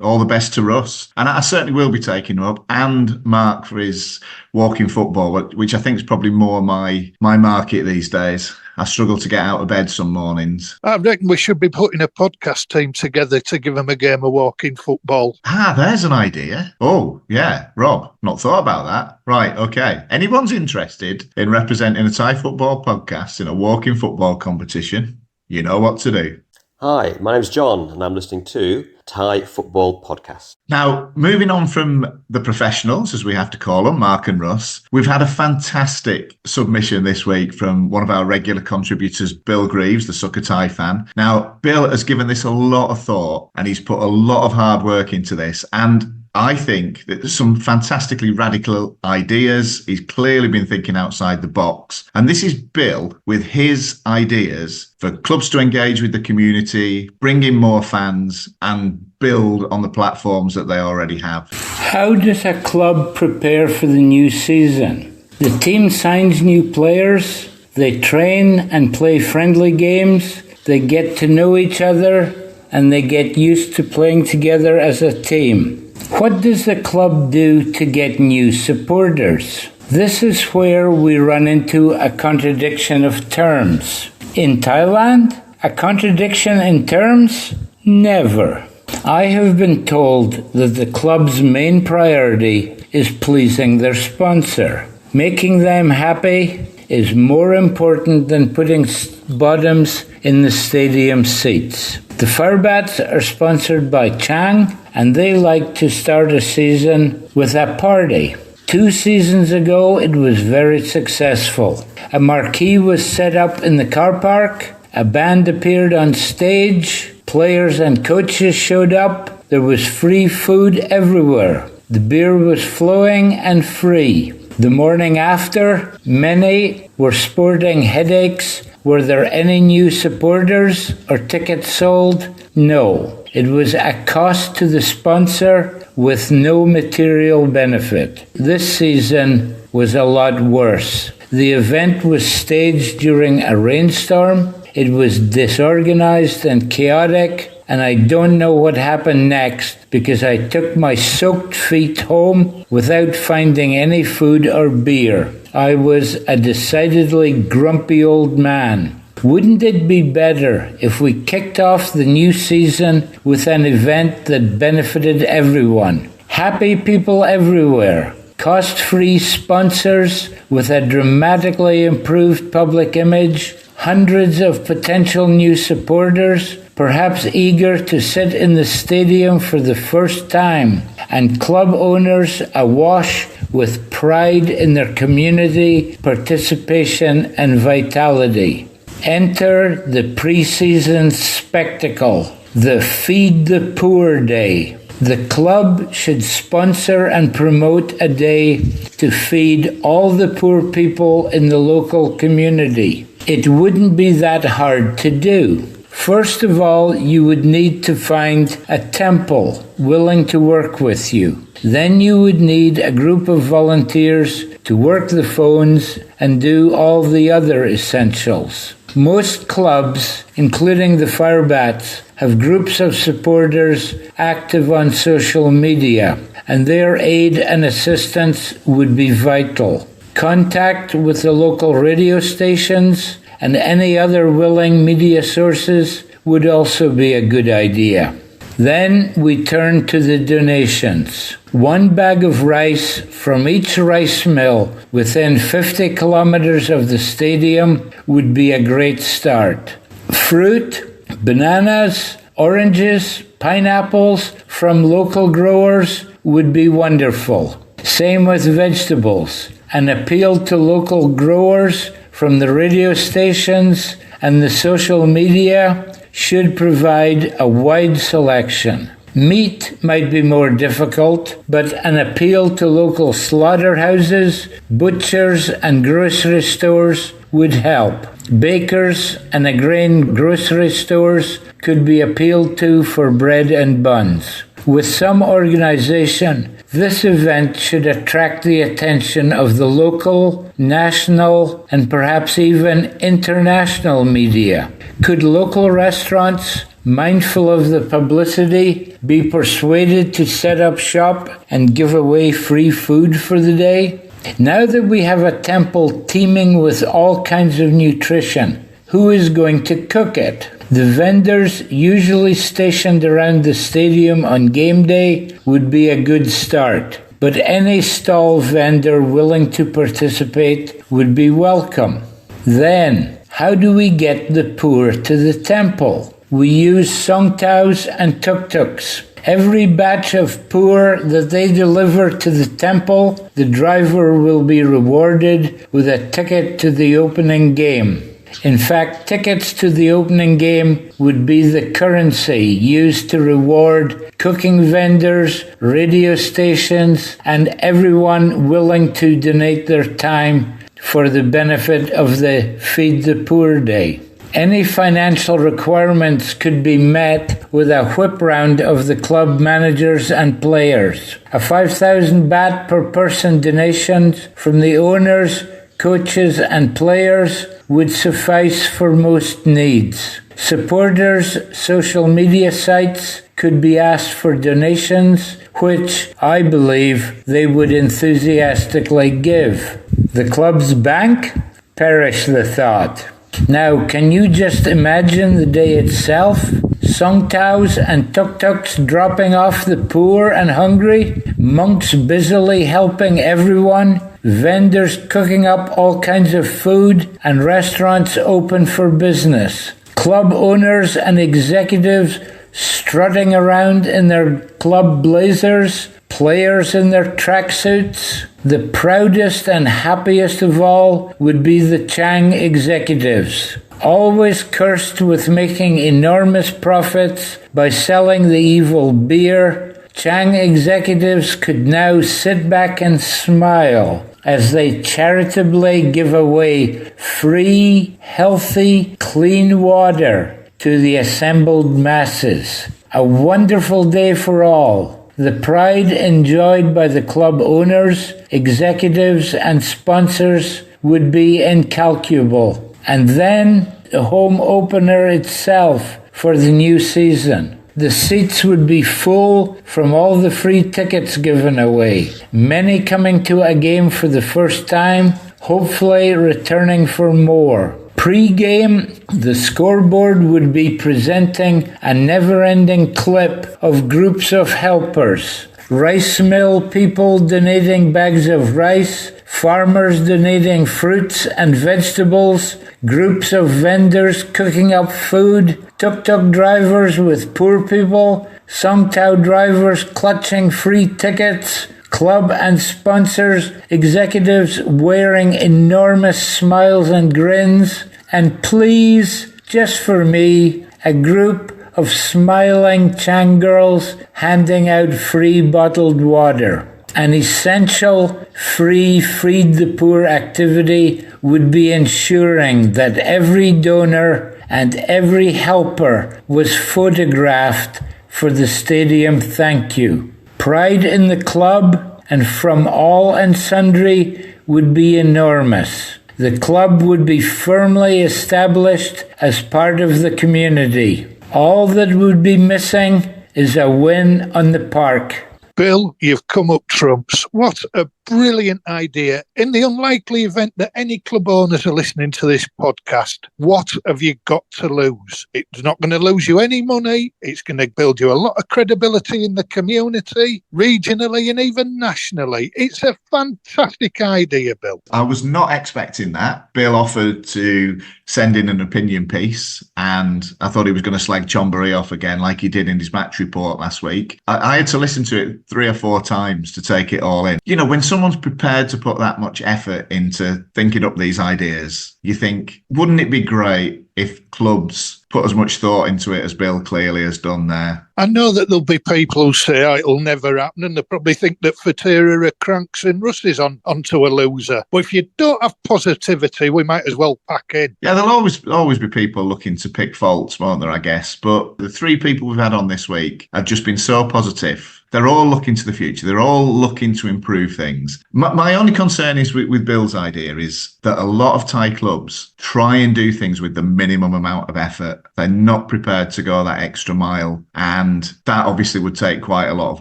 all the best to Russ. And I certainly will be taking him up, and Mark for his walking football, which I think is probably more my market these days. I struggle to get out of bed some mornings. I reckon we should be putting a podcast team together to give them a game of walking football. There's an idea. Oh, yeah, Rob, not thought about that. Right, okay. Anyone's interested in representing a Thai football podcast in a walking football competition, you know what to do. Hi, my name's John, and I'm listening to Thai Football Podcast. Now, moving on from the professionals, as we have to call them, Mark and Russ, we've had a fantastic submission this week from one of our regular contributors, Bill Greaves, the Sukhothai fan. Now, Bill has given this a lot of thought, and he's put a lot of hard work into this, and I think that there's some fantastically radical ideas. He's clearly been thinking outside the box. And this is Bill with his ideas for clubs to engage with the community, bring in more fans, and build on the platforms that they already have. How does a club prepare for the new season? The team signs new players, they train and play friendly games, they get to know each other, and they get used to playing together as a team. What does the club do to get new supporters? This is where we run into a contradiction of terms. In Thailand, a contradiction in terms? Never. I have been told that the club's main priority is pleasing their sponsor. Making them happy is more important than putting bottoms in the stadium seats. The Firebats are sponsored by Chang, and they like to start a season with a party. 2 seasons ago, it was very successful. A marquee was set up in the car park, a band appeared on stage, players and coaches showed up, there was free food everywhere. The beer was flowing and free. The morning after, many were sporting headaches. Were there any new supporters or tickets sold? No. It was a cost to the sponsor with no material benefit. This season was a lot worse. The event was staged during a rainstorm. It was disorganized and chaotic, and I don't know what happened next because I took my soaked feet home without finding any food or beer. I was a decidedly grumpy old man. Wouldn't it be better if we kicked off the new season with an event that benefited everyone? Happy people everywhere. Cost-free sponsors with a dramatically improved public image. Hundreds of potential new supporters, perhaps eager to sit in the stadium for the first time, and club owners awash with pride in their community, participation and vitality. Enter the pre-season spectacle, the Feed the Poor Day. The club should sponsor and promote a day to feed all the poor people in the local community. It wouldn't be that hard to do. First of all, you would need to find a temple willing to work with you. Then you would need a group of volunteers to work the phones and do all the other essentials. Most clubs, including the Firebats, have groups of supporters active on social media, and their aid and assistance would be vital. Contact with the local radio stations and any other willing media sources would also be a good idea. Then we turn to the donations. 1 bag of rice from each rice mill within 50 kilometers of the stadium would be a great start. Fruit, bananas, oranges, pineapples from local growers would be wonderful. Same with vegetables. An appeal to local growers from the radio stations and the social media should provide a wide selection. Meat might be more difficult, but an appeal to local slaughterhouses, butchers, and grocery stores would help. Bakers and grain grocery stores could be appealed to for bread and buns. With some organization, this event should attract the attention of the local, national, and perhaps even international media. Could local restaurants, mindful of the publicity, be persuaded to set up shop and give away free food for the day? Now that we have a temple teeming with all kinds of nutrition, who is going to cook it? The vendors usually stationed around the stadium on game day would be a good start, but any stall vendor willing to participate would be welcome. Then, how do we get the poor to the temple? We use songtaus and tuk-tuks. Every batch of poor that they deliver to the temple, the driver will be rewarded with a ticket to the opening game. In fact, tickets to the opening game would be the currency used to reward cooking vendors, radio stations, and everyone willing to donate their time for the benefit of the Feed the Poor Day. Any financial requirements could be met with a whip round of the club managers and players. A 5,000 baht per person donation from the owners, coaches, and players would suffice for most needs. Supporters' social media sites could be asked for donations, which I believe they would enthusiastically give. The club's bank? Perish the thought. Now, can you just imagine the day itself? Songtaus and tuk-tuks dropping off the poor and hungry, monks busily helping everyone, vendors cooking up all kinds of food, and restaurants open for business. Club owners and executives strutting around in their club blazers, players in their tracksuits. The proudest and happiest of all would be the Chang executives. Always cursed with making enormous profits by selling the evil beer, Chang executives could now sit back and smile as they charitably give away free, healthy, clean water to the assembled masses. A wonderful day for all. The pride enjoyed by the club owners, executives, and sponsors would be incalculable. And then the home opener itself for the new season. The seats would be full from all the free tickets given away. Many coming to a game for the first time, hopefully returning for more. Pre-game, the scoreboard would be presenting a never-ending clip of groups of helpers. Rice mill people donating bags of rice, farmers donating fruits and vegetables, groups of vendors cooking up food, tuk-tuk drivers with poor people, songtao drivers clutching free tickets, club and sponsors, executives wearing enormous smiles and grins, and please, just for me, a group of smiling Chang girls handing out free bottled water. An essential free Feed the Poor activity would be ensuring that every donor and every helper was photographed for the stadium thank you. Pride in the club and from all and sundry would be enormous. The club would be firmly established as part of the community. All that would be missing is a win on the park. Bill, you've come up trumps. What a brilliant idea. In the unlikely event that any club owners are listening to this podcast, what have you got to lose? It's not going to lose you any money. It's going to build you a lot of credibility in the community, regionally and even nationally. It's a fantastic idea, Bill. I was not expecting that. Bill offered to send in an opinion piece, and I thought he was going to slag Chonburi off again like he did in his match report last week. I had to listen to it 3 or 4 times to take it all in. You know, when someone's prepared to put that much effort into thinking up these ideas, you think, wouldn't it be great if clubs put as much thought into it as Bill clearly has done there? I know that there'll be people who say, oh, it'll never happen, and they probably think that Fatira are cranks and Russ onto a loser. But if you don't have positivity, we might as well pack in. Yeah, there'll always be people looking to pick faults, won't there, I guess? But the 3 people we've had on this week have just been so positive. They're all looking to the future. They're all looking to improve things. My only concern is with Bill's idea is that a lot of Thai clubs try and do things with the minimum amount of effort. They're not prepared to go that extra mile. And that obviously would take quite a lot of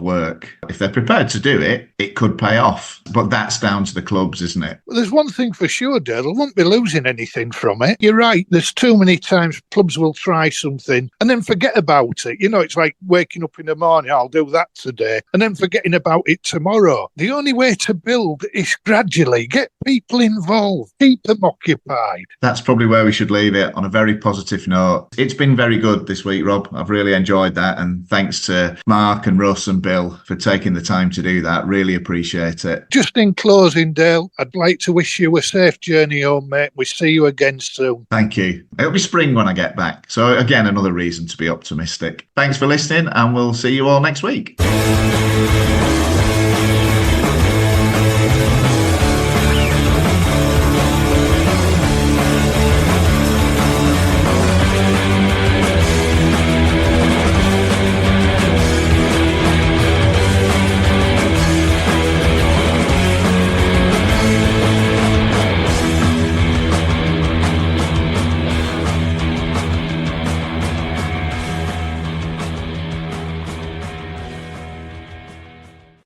work. If they're prepared to do it, it could pay off. But that's down to the clubs, isn't it? Well, there's one thing for sure, Dale. They won't be losing anything from it. You're right. There's too many times clubs will try something and then forget about it. You know, it's like waking up in the morning, I'll do that today, and then forgetting about it tomorrow. The only way to build is gradually get people involved, keep them occupied. That's probably where we should leave it, on a very positive note. It's been very good this week, Rob. I've really enjoyed that, and thanks to Mark and Russ and Bill for taking the time to do that. Really appreciate it. Just in closing, Dale, I'd like to wish you a safe journey home, mate. We see you again soon. Thank you. It'll be spring when I get back, so again, another reason to be optimistic. Thanks for listening, and we'll see you all next week.